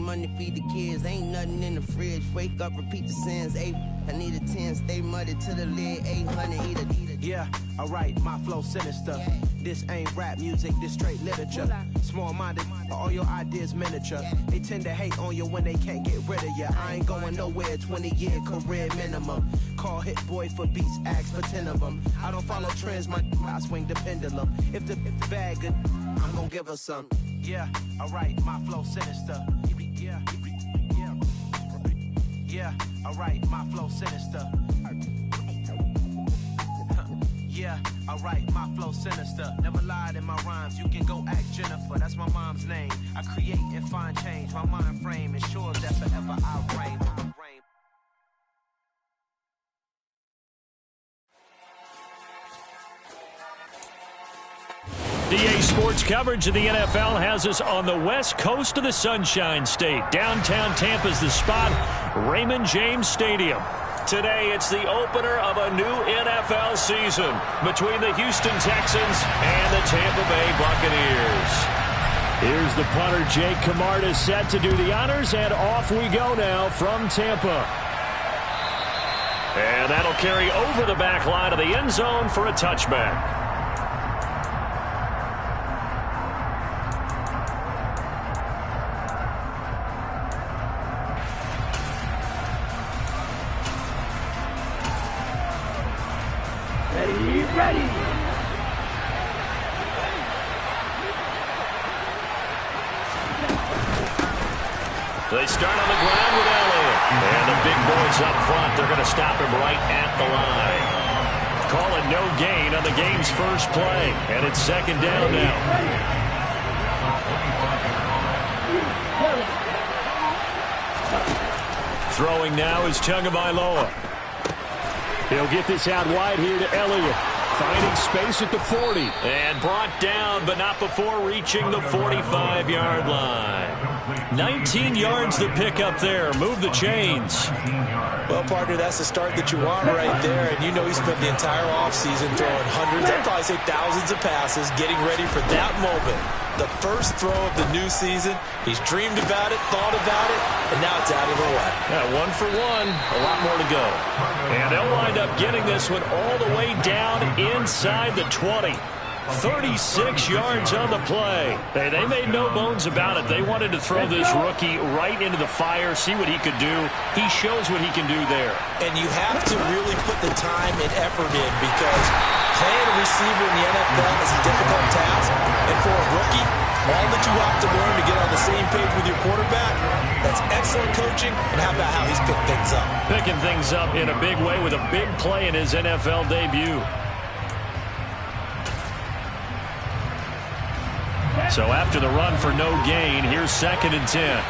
money, feed the kids. Ain't nothing in the fridge. Wake up, repeat the sins. I need a 10, stay muddy to the lid. 800, eat a. Yeah, alright, my flow sinister. This ain't rap music, this straight literature. Small-minded, all your ideas miniature. They tend to hate on you when they can't get rid of you. I ain't going nowhere, 20-year career minimum. Call Hit Boy for beats, ask for 10 of them. I don't follow trends, I swing the pendulum. If the bag good, I'm gonna give her some. Yeah, alright, my flow sinister. Yeah, alright, my flow sinister. Yeah, alright, my flow sinister. Never lied in my rhymes, you can go ask Jennifer. That's my mom's name. I create and find change. My mind frame ensures that forever I reign. DA Sports coverage of the NFL has us on the west coast of the Sunshine State. Downtown Tampa's the spot, Raymond James Stadium. Today, it's the opener of a new NFL season between the Houston Texans and the Tampa Bay Buccaneers. Here's the punter, Jake Camarda, set to do the honors, and off we go now from Tampa. And that'll carry over the back line of the end zone for a touchback. Ready. They start on the ground with Elliott. And the big boys up front, they're going to stop him right at the line. Call it no gain on the game's first play. And it's second down now. Throwing now is Tagovailoa. He'll get this out wide here to Elliott. Finding space at the 40. And brought down, but not before reaching the 45-yard line. 19 yards to pick up there. Move the chains. Well, partner, that's the start that you want right there. And you know he spent the entire offseason throwing hundreds, I'd probably say thousands of passes, getting ready for that moment. The first throw of the new season. He's dreamed about it, thought about it, and now it's out of the way. Yeah, 1 for 1. A lot more to go. And they'll wind up getting this one all the way down inside the 20. 36 yards on the play. Hey, they made no bones about it. They wanted to throw this rookie right into the fire, see what he could do. He shows what he can do there. And you have to really put the time and effort in, because playing a receiver in the NFL is a difficult task. And for a rookie, all that you have to learn to get on the same page with your quarterback, that's excellent coaching. And how about how he's picked things up? Picking things up in a big way with a big play in his NFL debut. So after the run for no gain, here's 2nd and 10.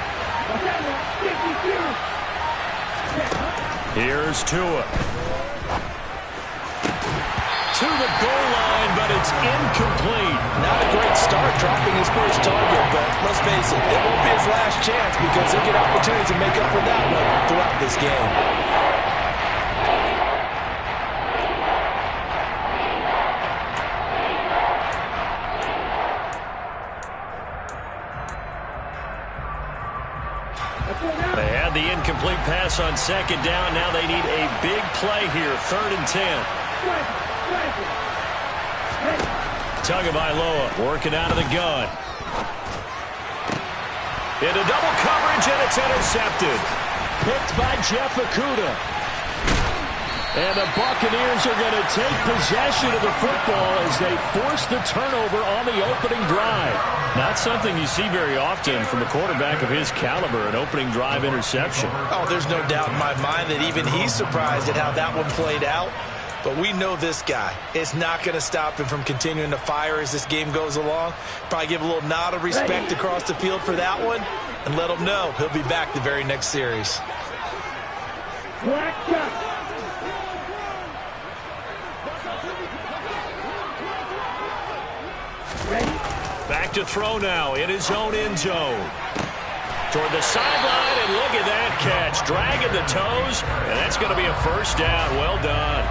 Here's Tua. To the goal line, but it's incomplete. Not a great start dropping his first target, but let's face it, it won't be his last chance, because he'll get opportunities to make up for that one throughout this game. They had the incomplete pass on 2nd down. Now they need a big play here. 3rd and 10. Tagovailoa working out of the gun. Into double coverage, and it's intercepted. Picked by Jeff Okudah. And the Buccaneers are going to take possession of the football as they force the turnover on the opening drive. Not something you see very often from a quarterback of his caliber, an opening drive interception. Oh, there's no doubt in my mind that even he's surprised at how that one played out. But we know this guy. It's not going to stop him from continuing to fire as this game goes along. Probably give a little nod of respect across the field for that one, and let him know he'll be back the very next series. Back to throw now in his own end zone. Toward the sideline, and look at that catch. Dragging the toes, and that's going to be a first down. Well done.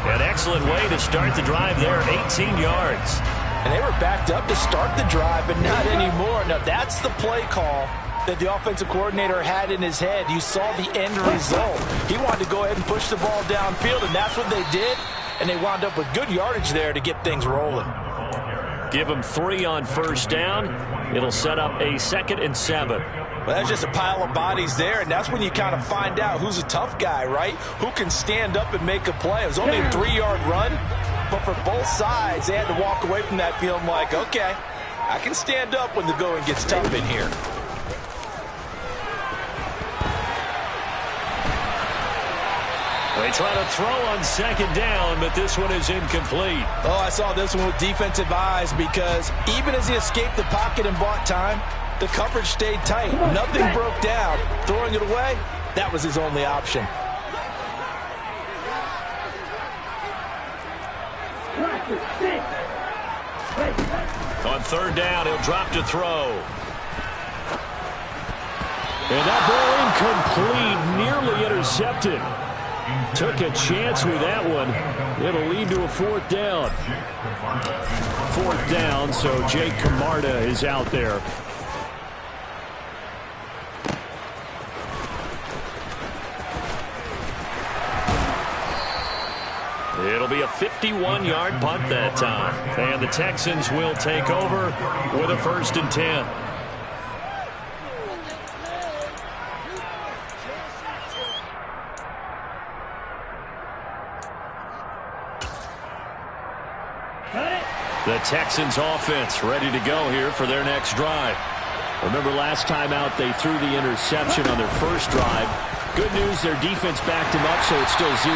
An excellent way to start the drive there, 18 yards. And they were backed up to start the drive, but not anymore. Now, that's the play call that the offensive coordinator had in his head. You saw the end result. He wanted to go ahead and push the ball downfield, and that's what they did. And they wound up with good yardage there to get things rolling. Give them 3 on first down. It'll set up a 2nd and 7. Well, that's just a pile of bodies there, and that's when you kind of find out who's a tough guy, right? Who can stand up and make a play. It was only a 3-yard run, but for both sides, they had to walk away from that feeling like, okay, I can stand up when the going gets tough in here. They try to throw on 2nd down, but this one is incomplete. Oh, I saw this one with defensive eyes because even as he escaped the pocket and bought time, the coverage stayed tight. Nothing broke down. Throwing it away, that was his only option. On 3rd down, he'll drop to throw. And that ball incomplete, nearly intercepted. Took a chance with that one. It'll lead to a 4th down. 4th down, so Jake Camarda is out there. It'll be a 51-yard punt that time. And the Texans will take over with a 1st and 10. The Texans offense ready to go here for their next drive. Remember last time out they threw the interception on their first drive. Good news, their defense backed them up, so it's still 0-0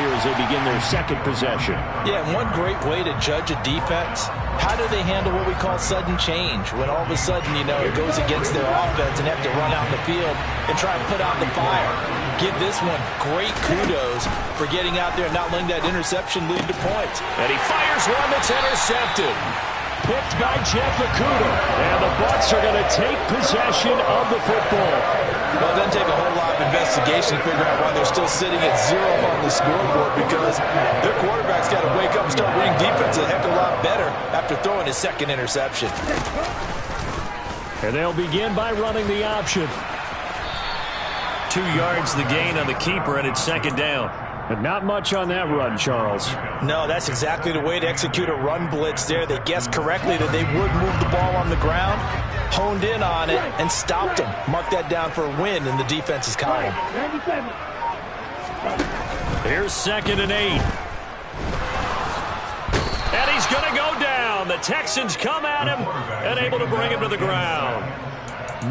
here as they begin their 2nd possession. Yeah, and one great way to judge a defense, how do they handle what we call sudden change? When all of a sudden, you know, it goes against their offense and have to run out in the field and try and put out the fire. Give this one great kudos for getting out there and not letting that interception lead to points. And he fires one that's intercepted. Picked by Jeff Okudah. And the Bucs are going to take possession of the football. Well, it doesn't take a whole lot of investigation to figure out why they're still sitting at 0 on the scoreboard, because their quarterback's got to wake up and start reading defense a heck of a lot better after throwing his 2nd interception. And they'll begin by running the option. 2 yards the gain on the keeper, and it's 2nd down. But not much on that run, Charles. No, that's exactly the way to execute a run blitz there. They guessed correctly that they would move the ball on the ground, honed in on it, and stopped them. Mark that down for a win in the defense's column. Here's 2nd and 8. And he's going to go down. The Texans come at him and able to bring him to the ground.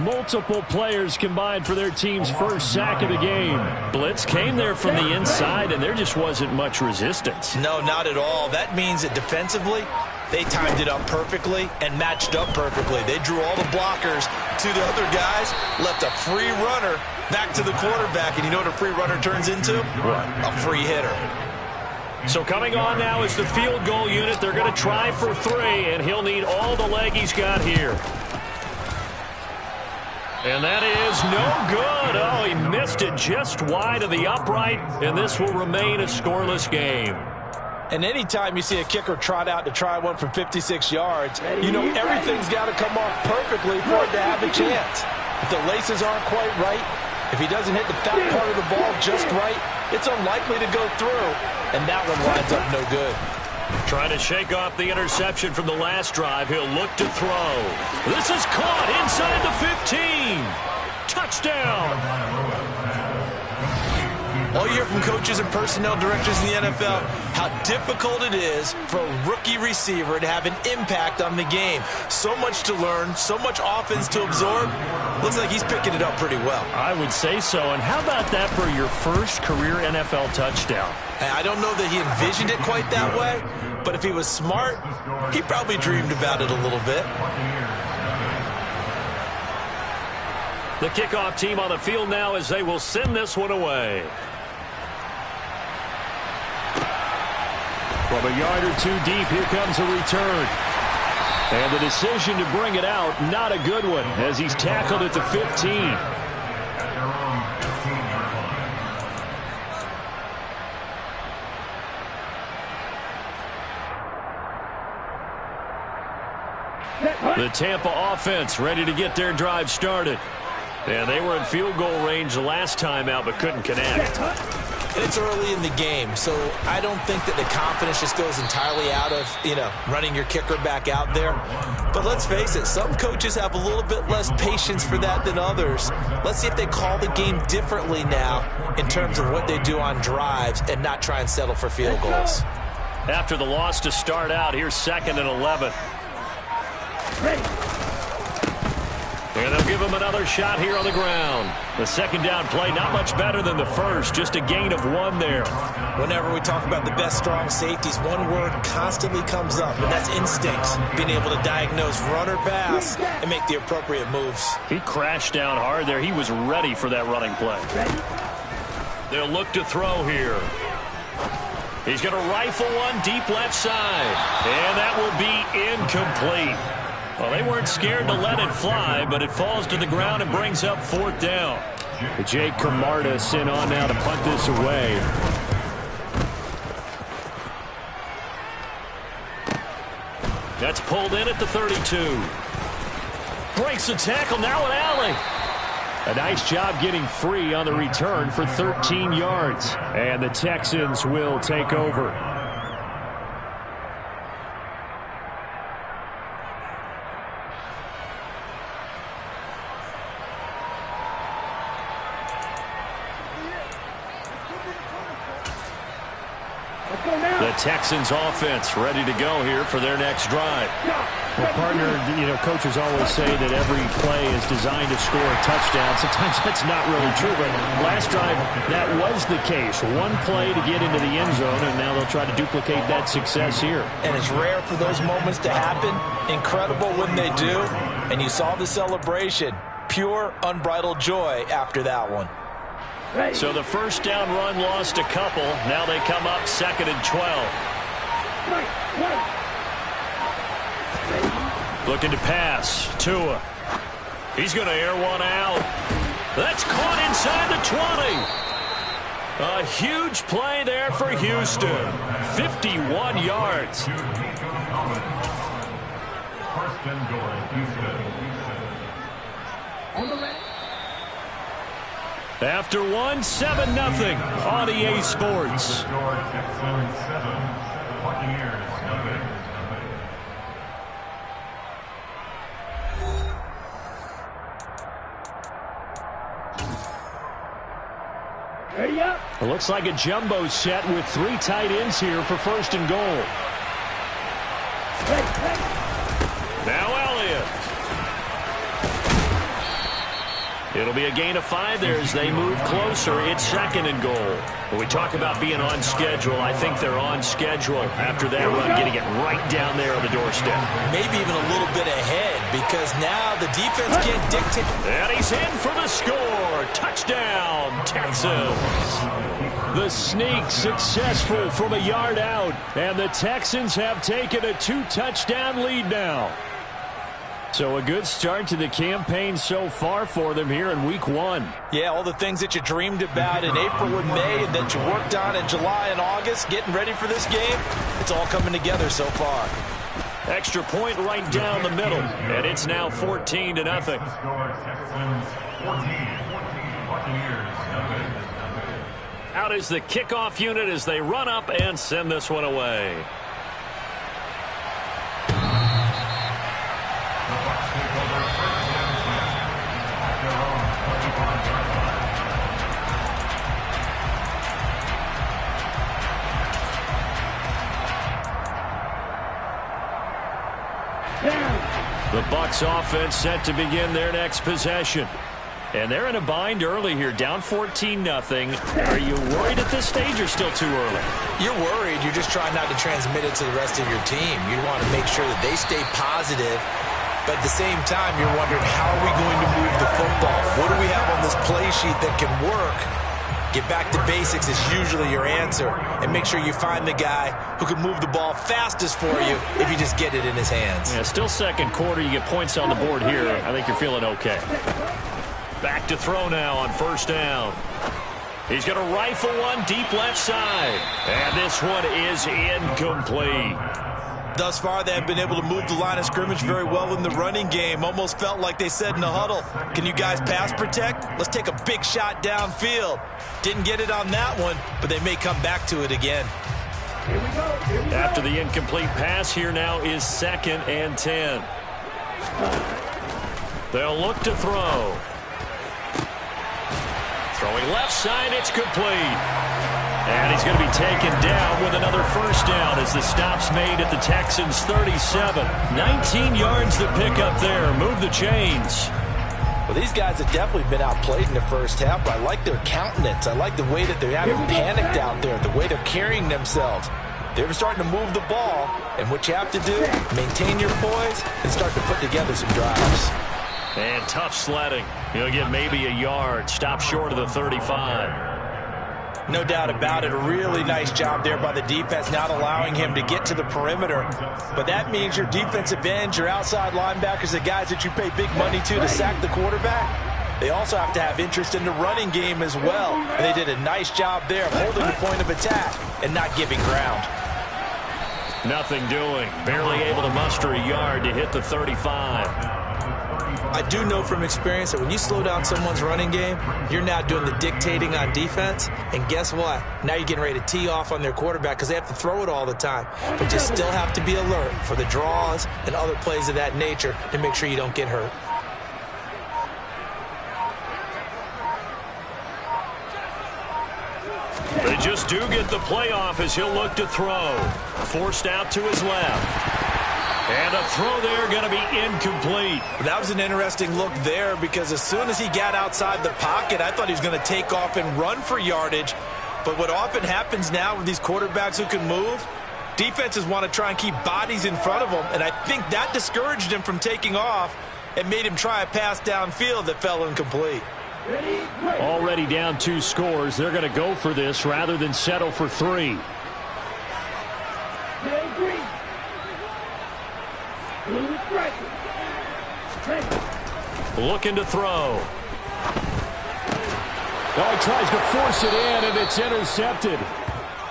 Multiple players combined for their team's first sack of the game. Blitz came there from the inside, and there just wasn't much resistance. No, not at all. That means that defensively, they timed it up perfectly and matched up perfectly. They drew all the blockers to the other guys, left a free runner back to the quarterback. And you know what a free runner turns into? What? A free hitter. So coming on now is the field goal unit. They're going to try for 3, and he'll need all the leg he's got here. And that is no good. Oh, he missed it just wide of the upright, and this will remain a scoreless game. And anytime you see a kicker trot out to try one from 56 yards, you know everything's got to come off perfectly for it to have a chance. If the laces aren't quite right, if he doesn't hit the fat part of the ball just right, it's unlikely to go through, and that one winds up no good. Trying to shake off the interception from the last drive. He'll look to throw. This is caught inside the 15. Touchdown. All you hear from coaches and personnel directors in the NFL, how difficult it is for a rookie receiver to have an impact on the game. So much to learn, so much offense to absorb. Looks like he's picking it up pretty well. I would say so. And how about that for your first career NFL touchdown? I don't know that he envisioned it quite that way, but if he was smart, he probably dreamed about it a little bit. The kickoff team on the field now as they will send this one away. From a yard or 2 deep, here comes a return. And the decision to bring it out, not a good one, as he's tackled at the 15. The Tampa offense ready to get their drive started. And they were in field goal range the last time out, but couldn't connect. It's early in the game, so I don't think that the confidence just goes entirely out of, running your kicker back out there. But let's face it, some coaches have a little bit less patience for that than others. Let's see if they call the game differently now in terms of what they do on drives and not try and settle for field goals. After the loss to start out, here's 2nd and 11. And they'll give him another shot here on the ground. The second down play, not much better than the first, just a gain of 1 there. Whenever we talk about the best strong safeties, one word constantly comes up, and that's instincts. Being able to diagnose run or pass and make the appropriate moves. He crashed down hard there. He was ready for that running play. They'll look to throw here. He's going to rifle one deep left side. And that will be incomplete. Well, they weren't scared to let it fly, but it falls to the ground and brings up 4th down. Jake Camarda sent on now to punt this away. That's pulled in at the 32. Breaks the tackle, now an alley. A nice job getting free on the return for 13 yards. And the Texans will take over. The Texans offense ready to go here for their next drive. Well, partner, coaches always say that every play is designed to score a touchdown. Sometimes that's not really true, but last drive, that was the case. One play to get into the end zone, and now they'll try to duplicate that success here. And it's rare for those moments to happen. Incredible when they do. And you saw the celebration. Pure, unbridled joy after that one. So the first down run lost a couple. Now they come up 2nd and 12. Looking to pass. Tua. He's going to air one out. That's caught inside the 20. A huge play there for Houston. 51 yards. First and goal, Houston. On the left. After 1, 7-0 on EA Sports. Texans 7, Buccaneers nothing. It looks like a jumbo set with 3 tight ends here for 1st and goal. Now Elliott. It'll be a gain of 5 there as they move closer. It's 2nd and goal. When we talk about being on schedule, I think they're on schedule after that run, getting it right down there on the doorstep. Maybe even a little bit ahead because now the defense can't dictate. And he's in for the score. Touchdown, Texans. The sneak successful from a yard out, and the Texans have taken a 2-touchdown lead now. So a good start to the campaign so far for them here in week 1. Yeah, all the things that you dreamed about in April and May and that you worked on in July and August, getting ready for this game, it's all coming together so far. Extra point right down the middle, and it's now 14-0. Out is the kickoff unit as they run up and send this one away. The Bucs offense set to begin their next possession. And they're in a bind early here, down 14-0. Are you worried at this stage or still too early? You're worried. You're just trying not to transmit it to the rest of your team. You want to make sure that they stay positive. But at the same time, you're wondering, how are we going to move the football? What do we have on this play sheet that can work? Get back to basics is usually your answer. And make sure you find the guy who can move the ball fastest for you if you just get it in his hands. Yeah, still second quarter. You get points on the board here. I think you're feeling okay. Back to throw now on 1st down. He's going to rifle one deep left side. And this one is incomplete. Thus far, they have been able to move the line of scrimmage very well in the running game. Almost felt like they said in the huddle, can you guys pass protect? Let's take a big shot downfield. Didn't get it on that one, but they may come back to it again. After the incomplete pass, here now is 2nd and 10. They'll look to throw. Throwing left side, it's complete. And he's going to be taken down with another first down as the stop's made at the Texans' 37. 19 yards to pick up there. Move the chains. Well, these guys have definitely been outplayed in the first half, but I like their countenance. I like the way that they haven't panicked out there, the way they're carrying themselves. They're starting to move the ball, and what you have to do, maintain your poise and start to put together some drives. And tough sledding. He'll get maybe a yard. Stop short of the 35. No doubt about it. A really nice job there by the defense, not allowing him to get to the perimeter. But that means your defensive ends, your outside linebackers, the guys that you pay big money to sack the quarterback, they also have to have interest in the running game as well. And they did a nice job there of holding the point of attack and not giving ground. Nothing doing. Barely able to muster a yard to hit the 35. I do know from experience that when you slow down someone's running game, you're now doing the dictating on defense. And guess what? Now you're getting ready to tee off on their quarterback because they have to throw it all the time. But you still have to be alert for the draws and other plays of that nature to make sure you don't get hurt. They just do get the playoff as he'll look to throw. Forced out to his left. And a throw there going to be incomplete. That was an interesting look there because as soon as he got outside the pocket, I thought he was going to take off and run for yardage. But what often happens now with these quarterbacks who can move, defenses want to try and keep bodies in front of them. And I think that discouraged him from taking off and made him try a pass downfield that fell incomplete. Already down 2 scores. They're going to go for this rather than settle for 3. Looking to throw. Oh, he tries to force it in, and it's intercepted.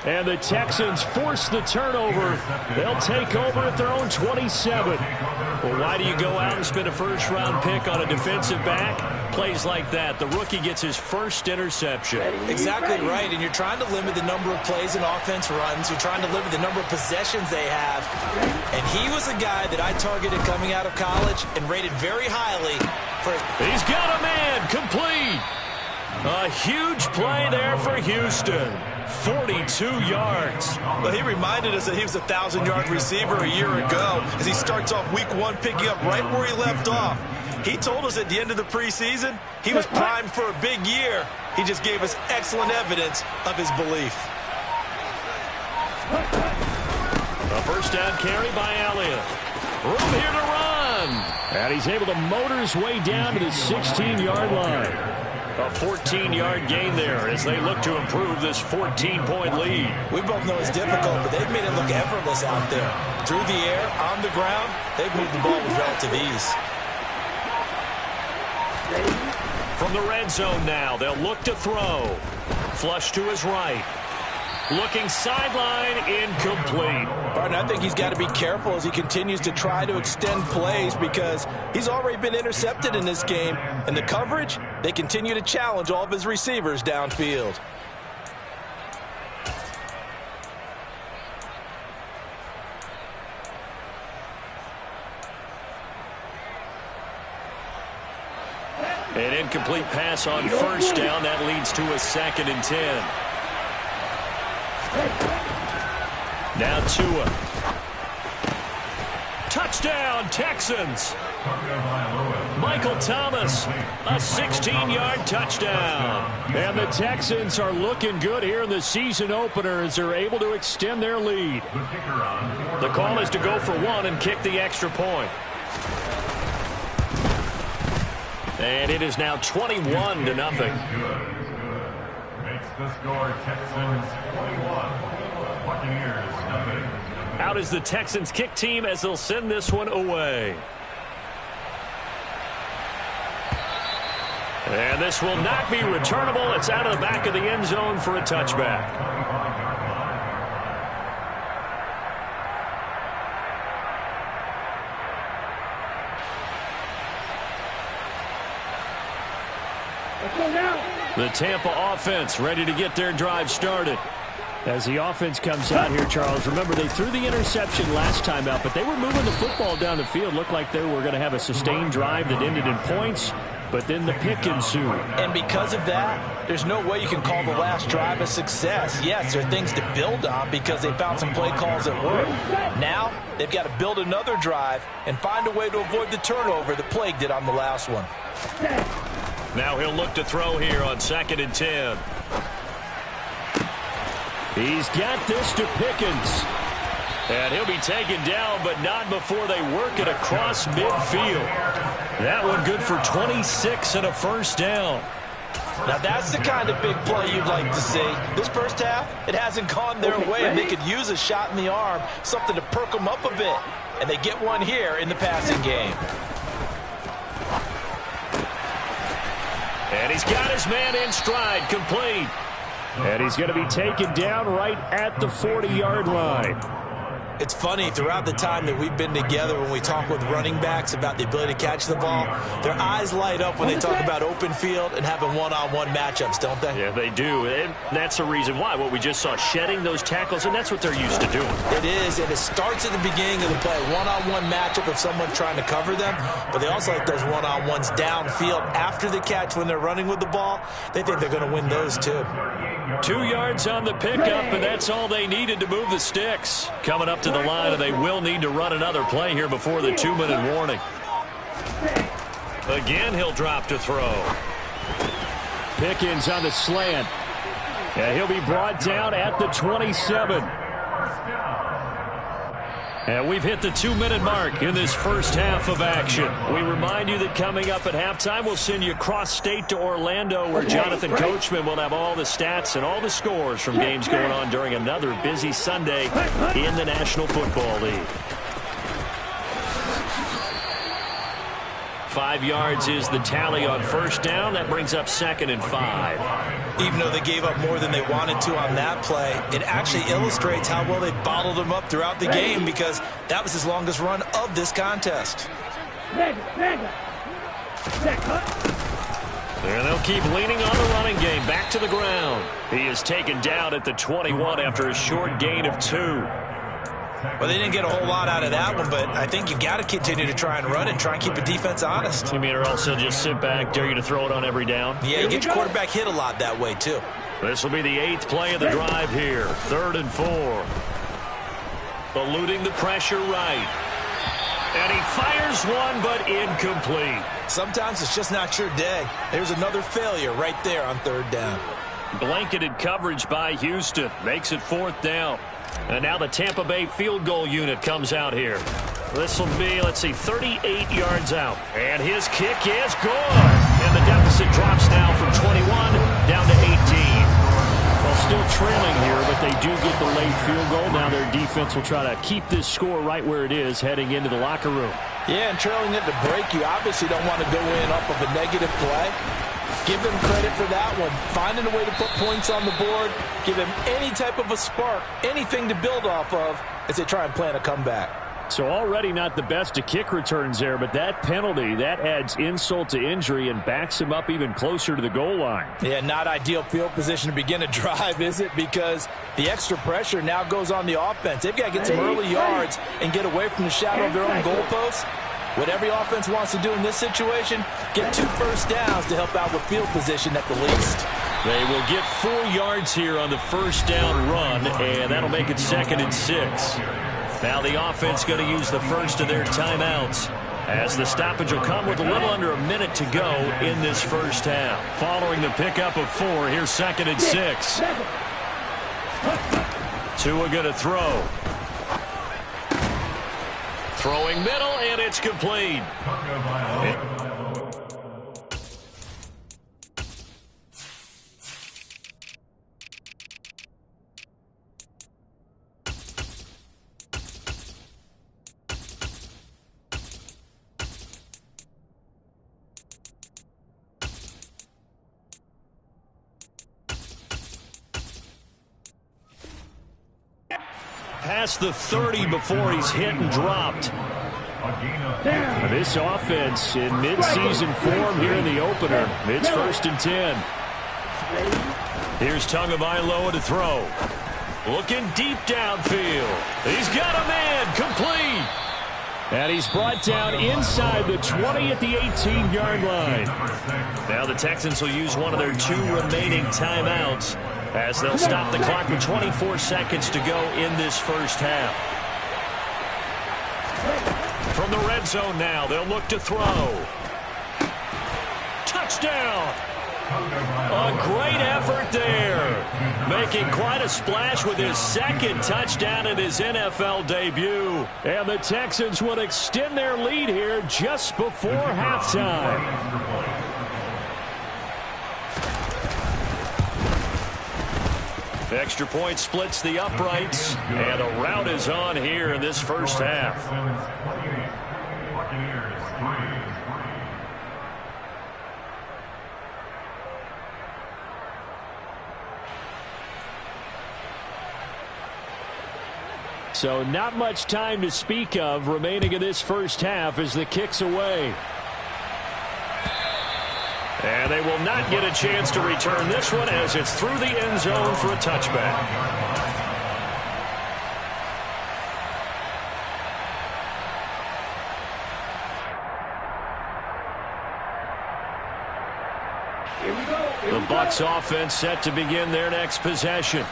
And the Texans force the turnover. They'll take over at their own 27. Well, why do you go out and spend a first-round pick on a defensive back? Plays like that. The rookie gets his first interception. Exactly right, and you're trying to limit the number of plays and offense runs. You're trying to limit the number of possessions they have. And he was a guy that I targeted coming out of college and rated very highly. He's got a man, complete. A huge play there for Houston. 42 yards. Well, he reminded us that he was a 1,000-yard receiver a year ago as he starts off week 1 picking up right where he left off. He told us at the end of the preseason he was primed for a big year. He just gave us excellent evidence of his belief. A first down carry by Elliott. Room here to run. And he's able to motor his way down to the 16-yard line. A 14-yard gain there as they look to improve this 14-point lead. We both know it's difficult, but they've made it look effortless out there. Through the air, on the ground, they've moved the ball with relative ease. From the red zone now, they'll look to throw. Flush to his right. Looking sideline, incomplete. Barton, I think he's got to be careful as he continues to try to extend plays because he's already been intercepted in this game. And the coverage, they continue to challenge all of his receivers downfield. An incomplete pass on first down. That leads to a 2nd and 10. Now Tua. Touchdown, Texans. Michael Thomas, a 16-yard touchdown. And the Texans are looking good here in the season opener as they're able to extend their lead. The call is to go for 1 and kick the extra point. And it is now 21-0. Makes the score Texans 21, Buccaneers nothing. Out is the Texans kick team as they'll send this one away. And this will not be returnable. It's out of the back of the end zone for a touchback. The Tampa offense ready to get their drive started. As the offense comes out here, Charles, remember they threw the interception last time out, but they were moving the football down the field. Looked like they were going to have a sustained drive that ended in points, but then the pick ensued. And because of that, there's no way you can call the last drive a success. Yes, there are things to build on because they found some play calls that work. Now, they've got to build another drive and find a way to avoid the turnover that plagued it on the last one. Now he'll look to throw here on 2nd and 10. He's got this to Pickens. And he'll be taken down, but not before they work it across midfield. That one good for 26 and a first down. Now that's the kind of big play you'd like to see. This first half, it hasn't gone their way, and they could use a shot in the arm, something to perk them up a bit. And they get one here in the passing game. And he's got his man in stride, complete. And he's going to be taken down right at the 40-yard line. It's funny, throughout the time that we've been together, when we talk with running backs about the ability to catch the ball, their eyes light up when they talk about open field and having one-on-one matchups, don't they? Yeah, they do. And that's the reason why. What we just saw, shedding those tackles, and that's what they're used to doing. It is, and it starts at the beginning of the play. One-on-one matchup of someone trying to cover them, but they also like those one-on-ones downfield after the catch when they're running with the ball. They think they're going to win those, too. 2 yards on the pickup, and that's all they needed to move the sticks. Coming up to the line, and they will need to run another play here before the 2-minute warning. Again, he'll drop to throw. Pickens on the slant. And he'll be brought down at the 27. And we've hit the 2-minute mark in this first half of action. We remind you that coming up at halftime, we'll send you cross-state to Orlando, where Jonathan Coachman will have all the stats and all the scores from games going on during another busy Sunday in the National Football League. 5 yards is the tally on first down. That brings up 2nd and 5. Even though they gave up more than they wanted to on that play, it actually illustrates how well they bottled them up throughout the game, because that was his longest run of this contest. And they'll keep leaning on the running game. Back to the ground. He is taken down at the 21 after a short gain of 2. Well, they didn't get a whole lot out of that one, but I think you've got to continue to try and run and try and keep the defense honest. You mean, or also just sit back, dare you to throw it on every down? Yeah, you get your quarterback hit a lot that way, too. This will be the 8th play of the drive here. 3rd and 4. Eluding the pressure right. And he fires one, but incomplete. Sometimes it's just not your day. There's another failure right there on 3rd down. Blanketed coverage by Houston. Makes it 4th down. And now the Tampa Bay field goal unit comes out here. This will be, 38 yards out. And his kick is good. And the deficit drops now from 21 down to 18. Well, still trailing here, but they do get the late field goal. Now their defense will try to keep this score right where it is heading into the locker room. Yeah, and trailing at the break, you obviously don't want to go in off of a negative play. Give them credit for that one. Finding a way to put points on the board. Give them any type of a spark, anything to build off of as they try and plan a comeback. So already not the best of kick returns there, but that penalty, that adds insult to injury and backs him up even closer to the goal line. Yeah, not ideal field position to begin a drive, is it? Because the extra pressure now goes on the offense. They've got to get some early yards and get away from the shadow of their own goalposts. What every offense wants to do in this situation, get 2 first downs to help out with field position at the least. They will get 4 yards here on the first down run, and that'll make it 2nd and 6. Now the offense going to use the first of their timeouts, as the stoppage will come with a little under a minute to go in this first half. Following the pickup of 4, here's 2nd and 6. Tua going to throw. Throwing middle, and it's complete. Past the 30 before he's hit and dropped. This offense in mid-season form here in the opener. It's 1st and 10. Here's Tagovailoa to throw. Looking deep downfield. He's got a man complete. And he's brought down inside the 20 at the 18-yard line. Now the Texans will use one of their 2 remaining timeouts as they'll stop the clock with 24 seconds to go in this first half. From the red zone now, they'll look to throw. Touchdown! A great effort there. Making quite a splash with his 2nd touchdown in his NFL debut. And the Texans will extend their lead here just before halftime. Extra point splits the uprights, and a rout is on here in this first half. So not much time to speak of remaining in this first half as the kick's away. And they will not get a chance to return this one as it's through the end zone for a touchback. The Bucs offense set to begin their next possession.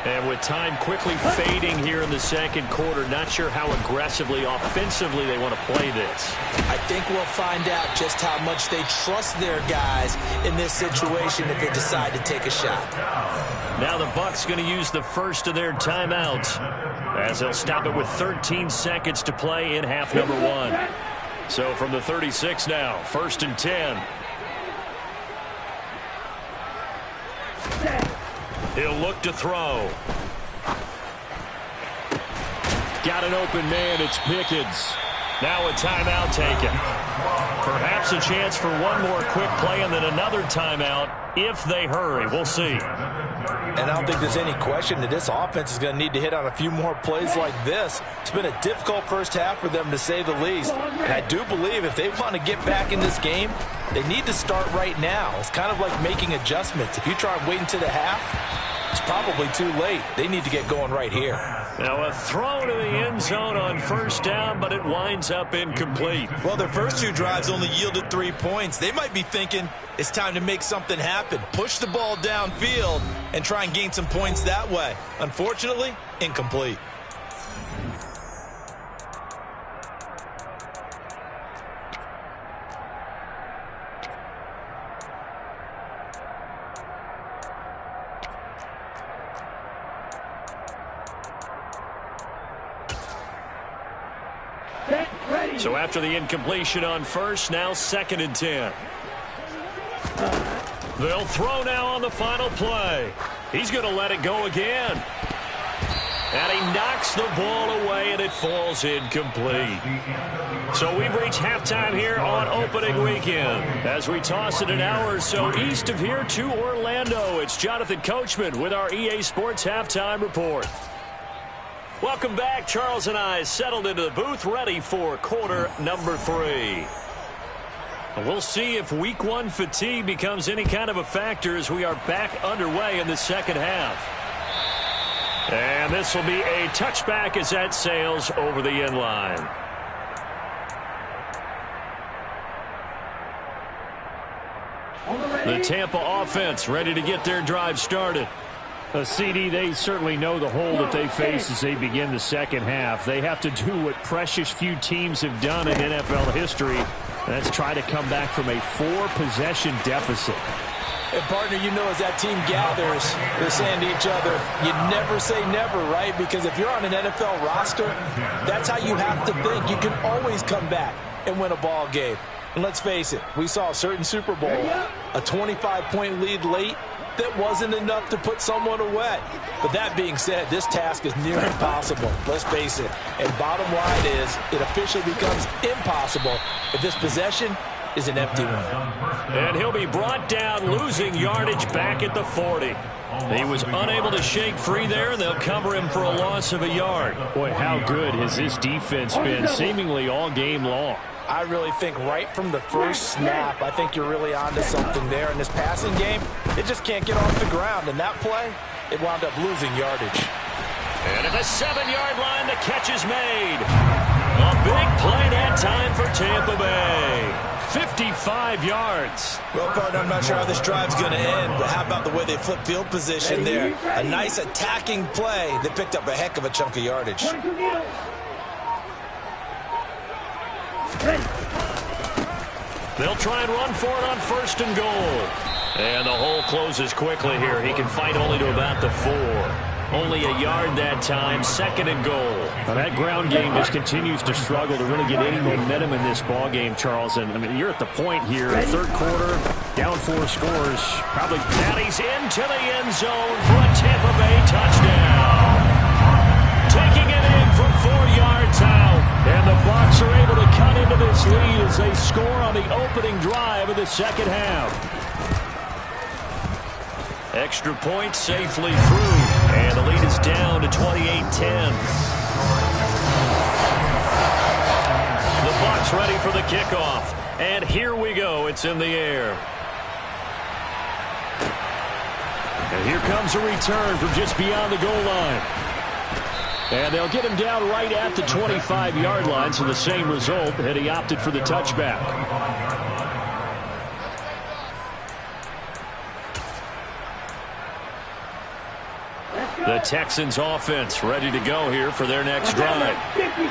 And with time quickly fading here in the second quarter, not sure how aggressively, offensively they want to play this. I think we'll find out just how much they trust their guys in this situation if they decide to take a shot. Now the Bucs going to use the first of their timeouts as they'll stop it with 13 seconds to play in half number 1. So from the 36 now, 1st and 10. He'll look to throw. Got an open man. It's Pickens. Now a timeout taken. Perhaps a chance for one more quick play and then another timeout if they hurry. We'll see. And I don't think there's any question that this offense is going to need to hit on a few more plays like this. It's been a difficult first half for them, to say the least. And I do believe if they want to get back in this game, they need to start right now. It's kind of like making adjustments. If you try and wait until the half, it's probably too late. They need to get going right here. Now a throw to the end zone on 1st down, but it winds up incomplete. Well, their first 2 drives only yielded 3 points. They might be thinking it's time to make something happen. Push the ball downfield and try and gain some points that way. Unfortunately, incomplete. So after the incompletion on 1st, now 2nd and 10. They'll throw now on the final play. He's going to let it go again. And he knocks the ball away, and it falls incomplete. So we've reached halftime here on opening weekend. As we toss it an hour or so east of here to Orlando, it's Jonathan Coachman with our EA Sports Halftime Report. Welcome back. Charles and I settled into the booth, ready for quarter number 3. We'll see if week 1 fatigue becomes any kind of a factor as we are back underway in the second half. And this will be a touchback as that sails over the end line. The Tampa offense ready to get their drive started. CD, they certainly know the hole that they face as they begin the second half. They have to do what precious few teams have done in NFL history. That's try to come back from a 4-possession deficit. And, partner, you know, as that team gathers, they're saying to each other, you never say never, right? Because if you're on an NFL roster, that's how you have to think. You can always come back and win a ball game. And let's face it, we saw a certain Super Bowl, a 25-point lead late. That wasn't enough to put someone away. But that being said, this task is near impossible. Let's face it. And bottom line is, it officially becomes impossible if this possession is an empty one. And he'll be brought down, losing yardage back at the 40. He was unable to shake free there, and they'll cover him for a loss of a yard. Boy, how good has this defense been seemingly all game long? I really think right from the first snap, I think you're really onto something there. In this passing game, it just can't get off the ground. And that play, it wound up losing yardage. And at the 7-yard line, the catch is made. A big play that time for Tampa Bay. 55 yards. Well, partner, I'm not sure how this drive's going to end, but how about the way they flip field position there? A nice attacking play. They picked up a heck of a chunk of yardage. They'll try and run for it on 1st and goal. And the hole closes quickly here. He can fight only to about the 4. Only a yard that time, 2nd and goal. Now that ground game just continues to struggle to really get any momentum in this ball game, Charles. And I mean, you're at the point here, 3rd quarter, down 4 scores. Probably. And he's into the end zone for a Tampa Bay touchdown. Taking it in from 4 yards out. And the Bucs are able to cut into this lead as they score on the opening drive of the 2nd half. Extra point safely through. And the lead is down to 28-10. The Bucs ready for the kickoff. And here we go. It's in the air. And here comes a return from just beyond the goal line. And they'll get him down right at the 25-yard line, so the same result had he opted for the touchback. The Texans offense ready to go here for their next drive.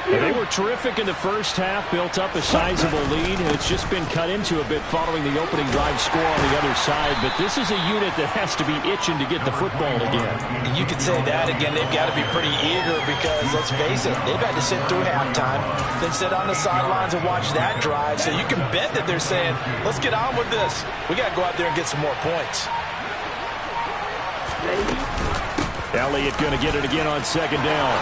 They were terrific in the first half, built up a sizable lead, and it's just been cut into a bit following the opening drive score on the other side. But this is a unit that has to be itching to get the football again. You could say that again. They've got to be pretty eager because, let's face it, they've had to sit through halftime, then sit on the sidelines and watch that drive. So you can bet that they're saying, let's get on with this. We got to go out there and get some more points. Elliott going to get it again on 2nd down.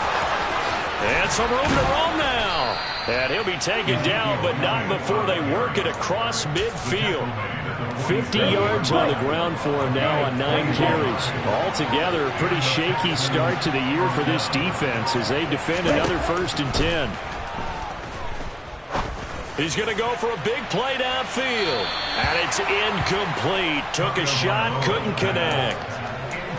And some room to roam now. And he'll be taken down, but not before they work it across midfield. 50 yards on the ground for him now on 9 carries. Altogether, a pretty shaky start to the year for this defense as they defend another 1st and 10. He's going to go for a big play downfield. And it's incomplete. Took a shot, couldn't connect.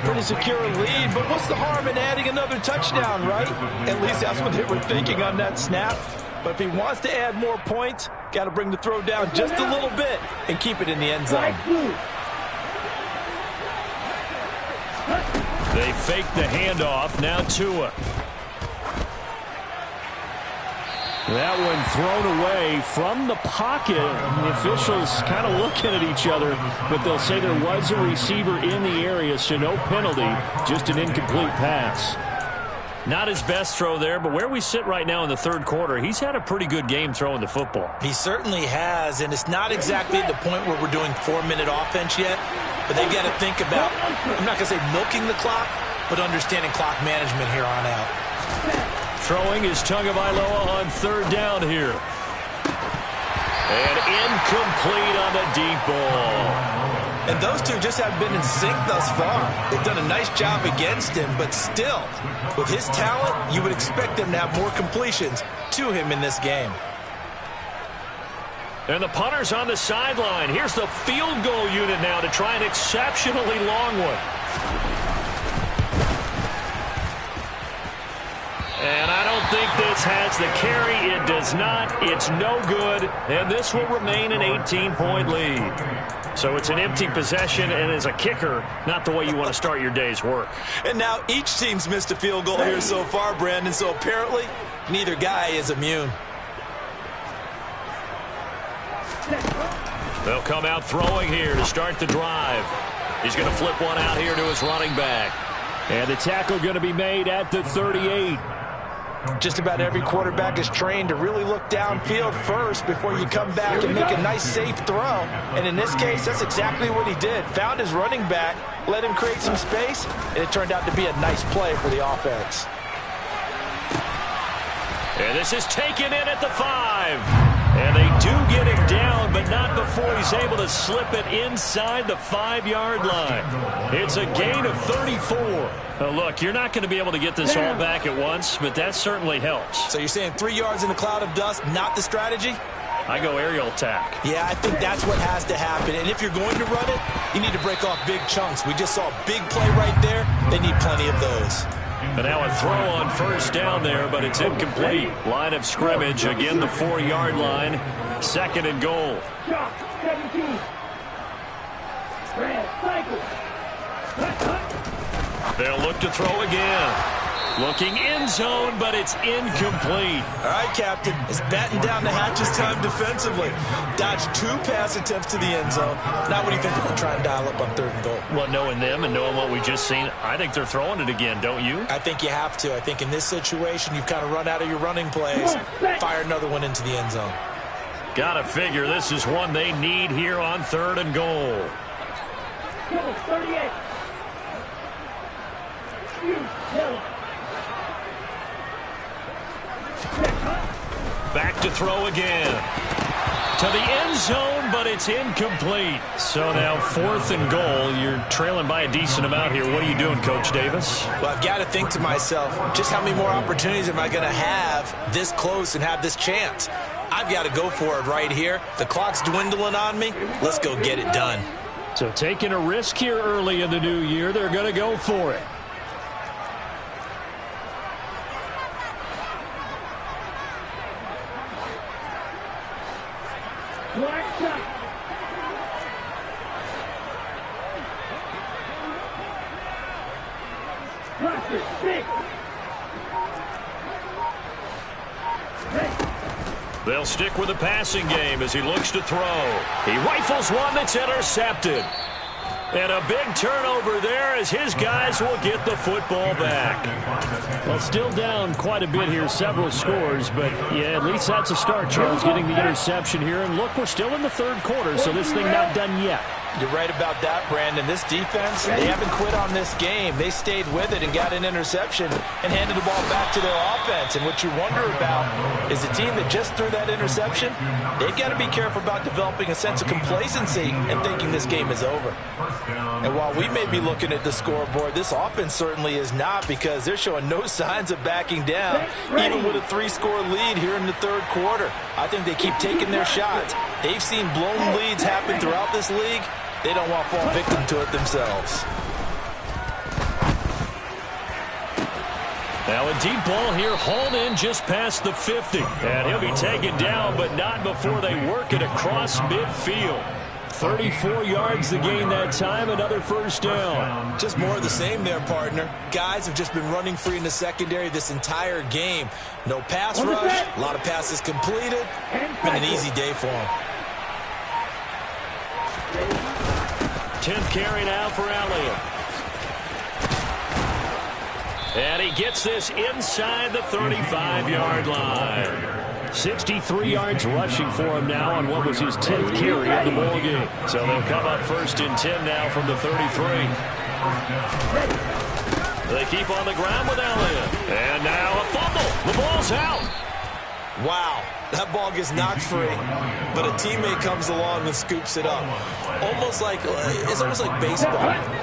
Pretty secure lead, but what's the harm in adding another touchdown, right? At least that's what they were thinking on that snap. But if he wants to add more points, got to bring the throw down just a little bit and keep it in the end zone. They fake the handoff. Now Tua. That one thrown away from the pocket. The officials kind of looking at each other, but they'll say there was a receiver in the area, so no penalty, just an incomplete pass. Not his best throw there, but where we sit right now in the 3rd quarter, he's had a pretty good game throwing the football. He certainly has, and it's not exactly at the point where we're doing 4-minute offense yet, but they've got to think about, I'm not going to say milking the clock, but understanding clock management here on out. Throwing is Tagovailoa on 3rd down here. And incomplete on the deep ball. And those two just haven't been in sync thus far. They've done a nice job against him, but still, with his talent, you would expect them to have more completions to him in this game. And the punter's on the sideline. Here's the field goal unit now to try an exceptionally long one. And I don't think this has the carry. It does not. It's no good. And this will remain an 18-point lead. So it's an empty possession, and as a kicker, not the way you want to start your day's work. And now each team's missed a field goal here so far, Brandon. So apparently, neither guy is immune. They'll come out throwing here to start the drive. He's going to flip one out here to his running back. And the tackle going to be made at the 38. Just about every quarterback is trained to really look downfield first before you come back and make a nice, safe throw. And in this case, that's exactly what he did. Found his running back, let him create some space, and it turned out to be a nice play for the offense. And this is taken in at the 5. And they do get him down, but not before he's able to slip it inside the 5-yard line. It's a gain of 34. Now look, you're not going to be able to get this all back at once, but that certainly helps. So you're saying 3 yards in a cloud of dust, not the strategy? I go aerial attack. Yeah, I think that's what has to happen. And if you're going to run it, you need to break off big chunks. We just saw a big play right there. They need plenty of those. And now a throw on first down there, but it's incomplete. Line of scrimmage, again the 4-yard line. 2nd and goal. They'll look to throw again. Looking end zone, but it's incomplete. All right, Captain. It's batten down the hatches time defensively. Dodged 2 pass attempts to the end zone. Now what do you think they're going to try and dial up on 3rd and goal? Well, knowing them and knowing what we just seen, I think they're throwing it again, don't you? I think you have to. I think in this situation, you've kind of run out of your running plays. Fire another one into the end zone. Gotta figure this is one they need here on 3rd and goal. 38. Back to throw again. To the end zone, but it's incomplete. So now 4th and goal. You're trailing by a decent amount here. What are you doing, Coach Davis? Well, I've got to think to myself, just how many more opportunities am I going to have this close and have this chance? I've got to go for it right here. The clock's dwindling on me. Let's go get it done. So taking a risk here early in the new year. They're going to go for it. They'll stick with the passing game as he looks to throw. He rifles one that's intercepted. And a big turnover there as his guys will get the football back. Well, still down quite a bit here, several scores, but yeah, at least that's a start, Charles, getting the interception here. And look, we're still in the 3rd quarter, so this thing not done yet. You're right about that, Brandon. This defense, they haven't quit on this game. They stayed with it and got an interception and handed the ball back to their offense. And what you wonder about is a team that just threw that interception, they've got to be careful about developing a sense of complacency and thinking this game is over. And while we may be looking at the scoreboard, this offense certainly is not, because they're showing no signs of backing down, even with a 3-score lead here in the 3rd quarter. I think they keep taking their shots. They've seen blown leads happen throughout this league. They don't want to fall victim to it themselves. Now a deep ball here, hauled in just past the 50. And he'll be taken down, but not before they work it across midfield. 34 yards to gain that time, another first down. Just more of the same there, partner. Guys have just been running free in the secondary this entire game. No pass rush, a lot of passes completed. Been an easy day for them. 10th carry now for Elliott. And he gets this inside the 35-yard line. 63 yards rushing for him now on what was his 10th carry of the ball game. So they'll come up 1st and 10 now from the 33. They keep on the ground with Elliott. And now a fumble. The ball's out. Wow, that ball gets knocked free, but a teammate comes along and scoops it up. It's almost like baseball.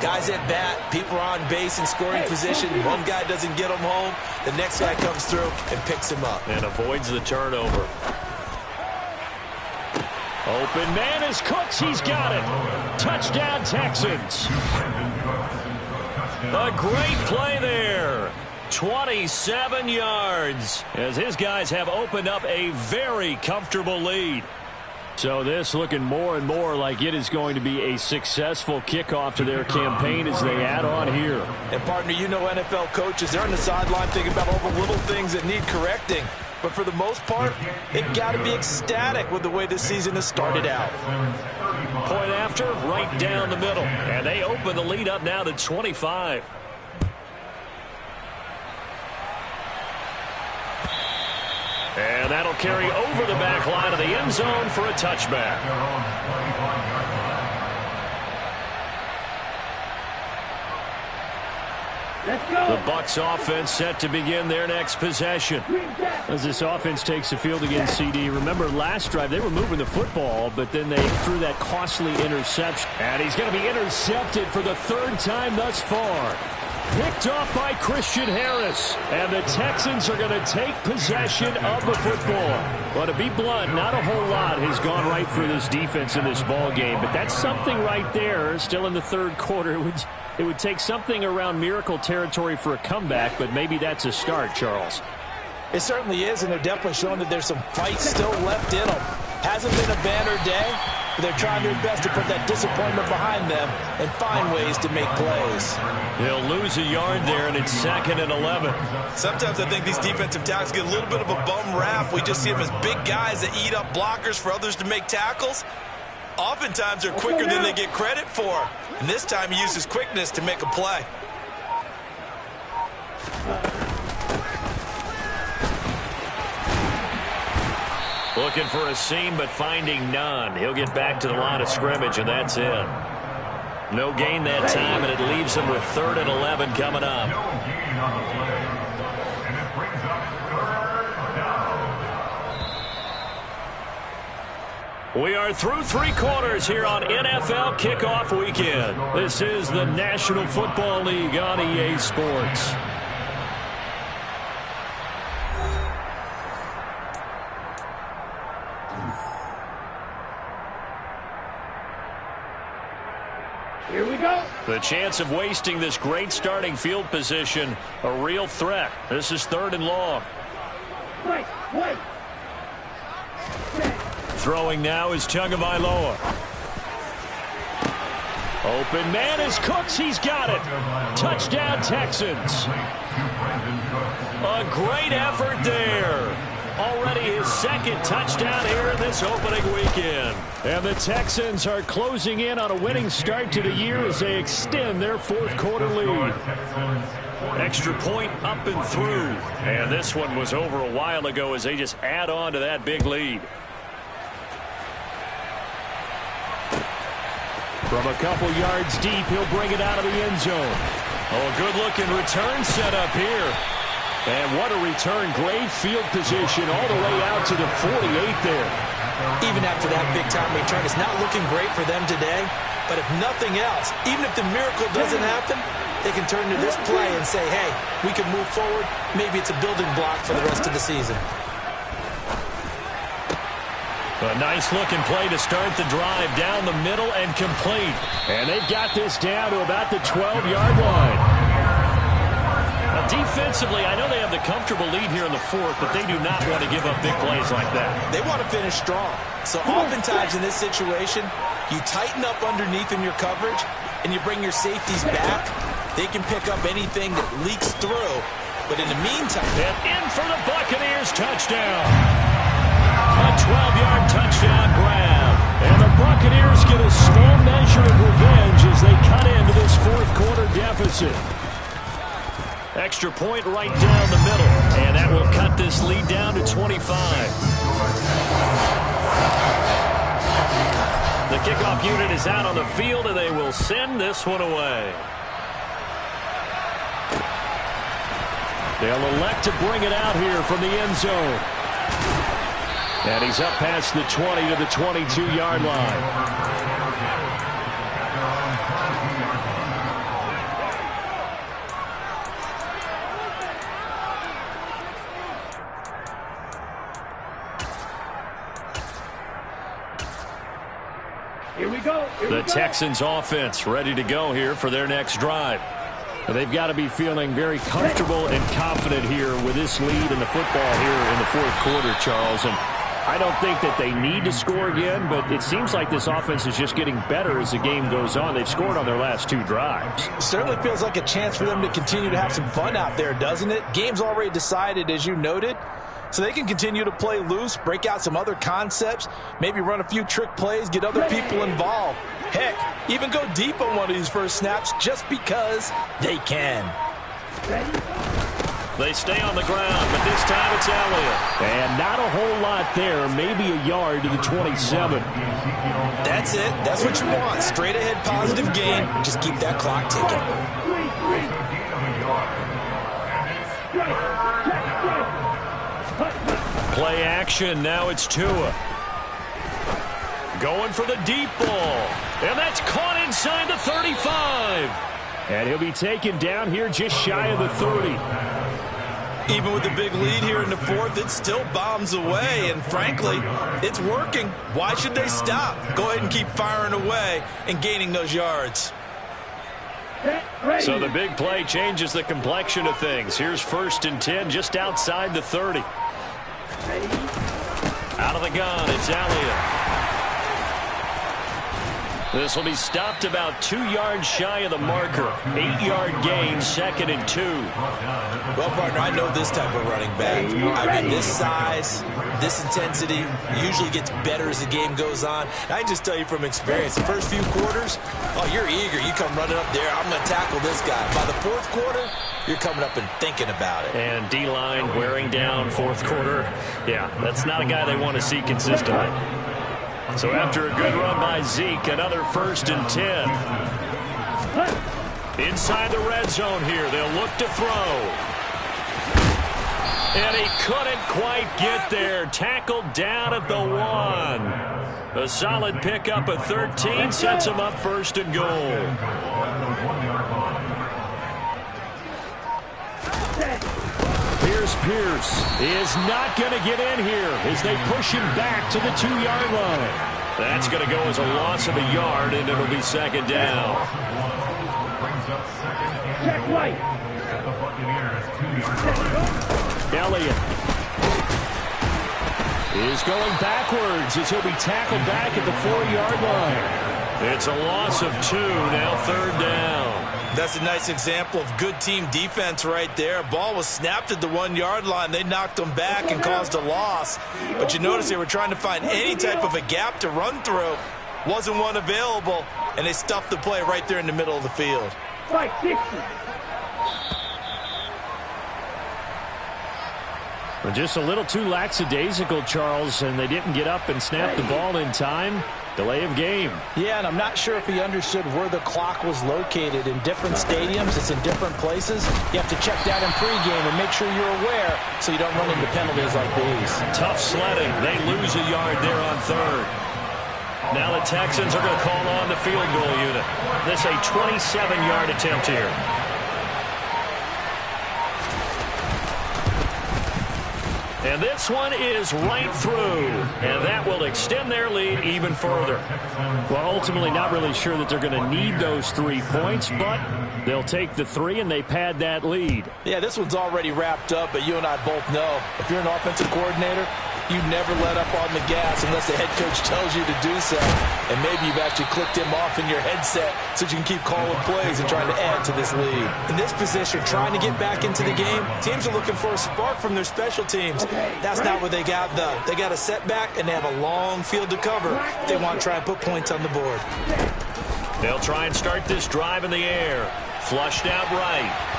Guys at bat, people are on base in scoring position. One guy doesn't get him home. The next guy comes through and picks him up. And avoids the turnover. Open man is Cooks. He's got it. Touchdown, Texans. A great play there. 27 yards as his guys have opened up a very comfortable lead. So this looking more and more like it is going to be a successful kickoff to their campaign as they add on here. And partner, you know NFL coaches, they're on the sideline thinking about all the little things that need correcting. But for the most part, they've got to be ecstatic with the way this season has started out. Point after, right down the middle. And they open the lead up now to 25. And that'll carry over the back line of the end zone for a touchback. The Bucs offense set to begin their next possession. As this offense takes the field against CD, remember last drive they were moving the football, but then they threw that costly interception. And he's going to be intercepted for the third time thus far. Picked off by Christian Harris. And the Texans are going to take possession of the football. Well, to be blunt, not a whole lot has gone right for this defense in this ball game, but that's something right there. Still in the third quarter. It would take something around miracle territory for a comeback, but maybe that's a start, Charles. It certainly is, and they're definitely showing that there's some fight still left in them. Hasn't been a banner day, but they're trying their best to put that disappointment behind them and find ways to make plays. They'll lose a yard there, and it's 2nd and 11. Sometimes I think these defensive tackles get a little bit of a bum rap. We just see them as big guys that eat up blockers for others to make tackles. Oftentimes they're quicker than they get credit for. And this time he uses quickness to make a play. Looking for a seam, but finding none. He'll get back to the line of scrimmage, and that's it. No gain that time, and it leaves him with 3rd and 11 coming up. No gain on the play. And it brings up 3rd down. We are through 3 quarters here on NFL Kickoff Weekend. This is the National Football League on EA Sports. Here we go. The chance of wasting this great starting field position, a real threat. This is 3rd and long. Wait. Throwing now is Tagovailoa. Open man is Cooks. He's got it. Touchdown, Texans. A great effort there. Already his 2nd touchdown here in this opening weekend. And the Texans are closing in on a winning start to the year as they extend their 4th quarter lead. Extra point up and through. And this one was over a while ago as they just add on to that big lead. From a couple yards deep, he'll bring it out of the end zone. Oh, a good-looking return set up here. And what a return. Great field position all the way out to the 48 there. Even after that big-time return, it's not looking great for them today. But if nothing else, even if the miracle doesn't happen, they can turn to this play and say, hey, we can move forward. Maybe it's a building block for the rest of the season. A nice-looking play to start the drive down the middle and complete. And they've got this down to about the 12-yard line. Now, defensively, I know they have the comfortable lead here in the 4th, but they do not want to give up big plays like that. They want to finish strong. So oftentimes in this situation, you tighten up underneath in your coverage, and you bring your safeties back. They can pick up anything that leaks through. But in the meantime... And in for the Buccaneers touchdown. A 12-yard touchdown grab. And the Buccaneers get a small measure of revenge as they cut into this 4th quarter deficit. Extra point right down the middle. And that will cut this lead down to 25. The kickoff unit is out on the field, and they will send this one away. They'll elect to bring it out here from the end zone. And he's up past the 20 to the 22-yard line. Here we go. The Texans offense ready to go here for their next drive. They've got to be feeling very comfortable and confident here with this lead in the football here in the 4th quarter, Charles. And I don't think that they need to score again, but it seems like this offense is just getting better as the game goes on. They've scored on their last 2 drives. Certainly feels like a chance for them to continue to have some fun out there, doesn't it? Game's already decided, as you noted. So they can continue to play loose, break out some other concepts, maybe run a few trick plays, get other people involved. Heck, even go deep on one of these first snaps just because they can. They stay on the ground, but this time it's Elliott. And not a whole lot there, maybe a yard to the 27. That's it. That's what you want. Straight ahead positive gain. Just keep that clock ticking. Play action. Now it's Tua. Going for the deep ball. And that's caught inside the 35. And he'll be taken down here just shy of the 30. Even with the big lead here in the fourth, it still bombs away. And frankly, it's working. Why should they stop? Go ahead and keep firing away and gaining those yards. So the big play changes the complexion of things. Here's 1st and 10 just outside the 30. Out of the gun, it's Elliott. This will be stopped about 2 yards shy of the marker. 8-yard gain, 2nd and 2. Well, partner, I know this type of running back. I mean, this size, this intensity usually gets better as the game goes on. And I just tell you from experience, the first few quarters, oh, you're eager. You come running up there, I'm going to tackle this guy. By the 4th quarter, you're coming up and thinking about it. And D-line wearing down 4th quarter. Yeah, that's not a guy they want to see consistently. So after a good run by Zeke, another 1st and 10. Inside the red zone here, they'll look to throw. And he couldn't quite get there. Tackled down at the 1. A solid pickup of 13 sets him up 1st and goal. Pierce is not going to get in here as they push him back to the 2-yard line. That's going to go as a loss of a yard, and it'll be 2nd down. Check right. Elliott is going backwards as he'll be tackled back at the 4-yard line. It's a loss of 2, now 3rd down. That's a nice example of good team defense right there. Ball was snapped at the 1-yard line. They knocked them back and caused a loss. But you notice they were trying to find any type of a gap to run through. Wasn't one available, and they stuffed the play right there in the middle of the field. Strike 60. Well, just a little too lackadaisical, Charles, and they didn't get up and snap the ball in time. Delay of game. Yeah, and I'm not sure if he understood where the clock was located. In different stadiums, it's in different places. You have to check that in pregame and make sure you're aware so you don't run into penalties like these. Tough sledding. They lose a yard there on 3rd. Now the Texans are going to call on the field goal unit. This a 27-yard attempt here. And this one is right through. And that will extend their lead even further. Well, ultimately not really sure that they're going to need those 3 points, but they'll take the 3 and they pad that lead. Yeah, this one's already wrapped up, but you and I both know if you're an offensive coordinator, you never let up on the gas unless the head coach tells you to do so. And maybe you've actually clicked him off in your headset so you can keep calling plays and trying to add to this lead. In this position, trying to get back into the game, teams are looking for a spark from their special teams. That's not what they got, though. They got a setback, and they have a long field to cover if they want to try and put points on the board. They'll try and start this drive in the air. Flushed out right.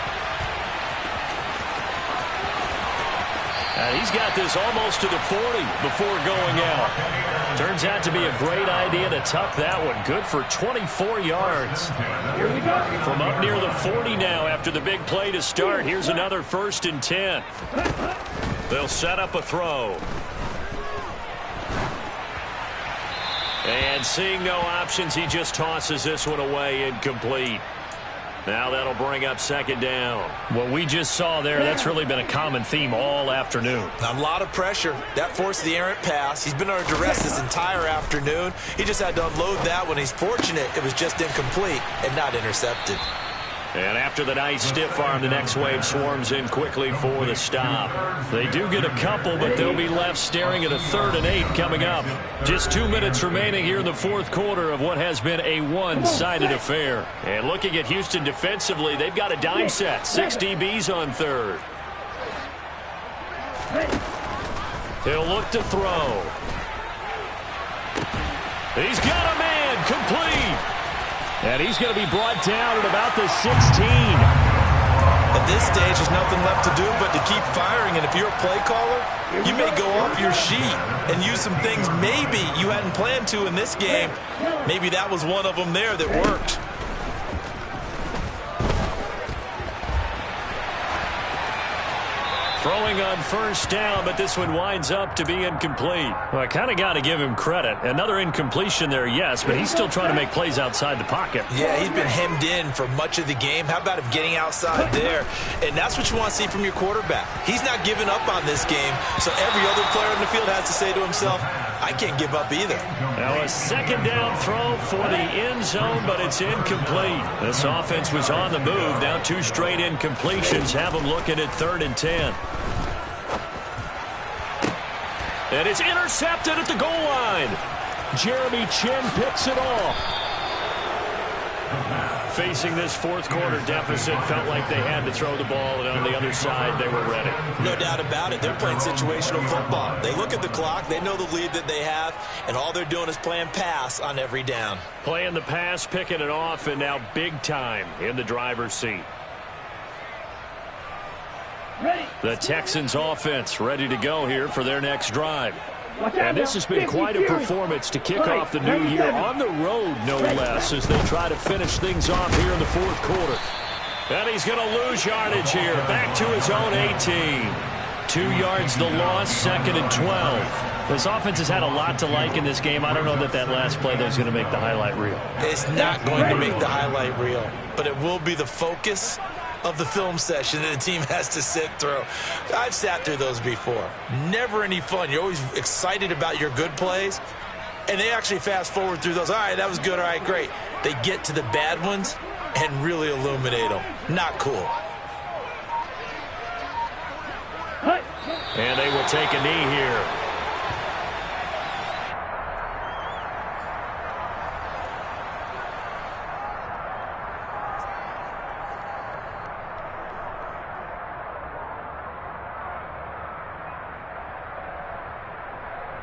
And he's got this almost to the 40 before going out. Turns out to be a great idea to tuck that one. Good for 24 yards. Here we go. From up near the 40 now after the big play to start. Here's another 1st and 10. They'll set up a throw. And seeing no options, he just tosses this one away incomplete. Now that'll bring up 2nd down. What we just saw there, that's really been a common theme all afternoon. A lot of pressure. That forced the errant pass. He's been under duress this entire afternoon. He just had to unload that one. He's fortunate it was just incomplete and not intercepted. And after the nice stiff arm, the next wave swarms in quickly for the stop. They do get a couple, but they'll be left staring at a 3rd and 8 coming up. Just 2 minutes remaining here in the 4th quarter of what has been a one-sided affair. And looking at Houston defensively, they've got a dime set. 6 DBs on 3rd. He'll look to throw. He's got a man complete. And he's going to be brought down at about the 16. At this stage, there's nothing left to do but to keep firing. And if you're a play caller, you may go off your sheet and use some things maybe you hadn't planned to in this game. Maybe that was one of them there that worked. Throwing on first down, but this one winds up to be incomplete. Well, I kind of got to give him credit. Another incompletion there, yes, but he's still trying to make plays outside the pocket. Yeah, he's been hemmed in for much of the game. How about him getting outside there? And that's what you want to see from your quarterback. He's not giving up on this game, so every other player on the field has to say to himself, I can't give up either. Now a second down throw for the end zone, but it's incomplete. This offense was on the move. Now 2 straight incompletions have them looking at 3rd and 10. And it's intercepted at the goal line. Jeremy Chin picks it off. Facing this fourth quarter deficit, felt like they had to throw the ball, and on the other side, they were ready. No doubt about it. They're playing situational football. They look at the clock, they know the lead that they have, and all they're doing is playing pass on every down. Playing the pass, picking it off, and now big time in the driver's seat. The Texans offense ready to go here for their next drive. And this has been quite a performance to kick off the new year on the road, no less, as they try to finish things off here in the fourth quarter. And he's going to lose yardage here. Back to his own 18. 2 yards the loss, 2nd and 12. This offense has had a lot to like in this game. I don't know that last play though is going to make the highlight reel. It's not going to make the highlight reel, but it will be the focus of the film session that the team has to sit through. I've sat through those before. Never any fun. You're always excited about your good plays, and they actually fast forward through those. All right, that was good. All right, great. They get to the bad ones and really illuminate them. Not cool. And they will take a knee here.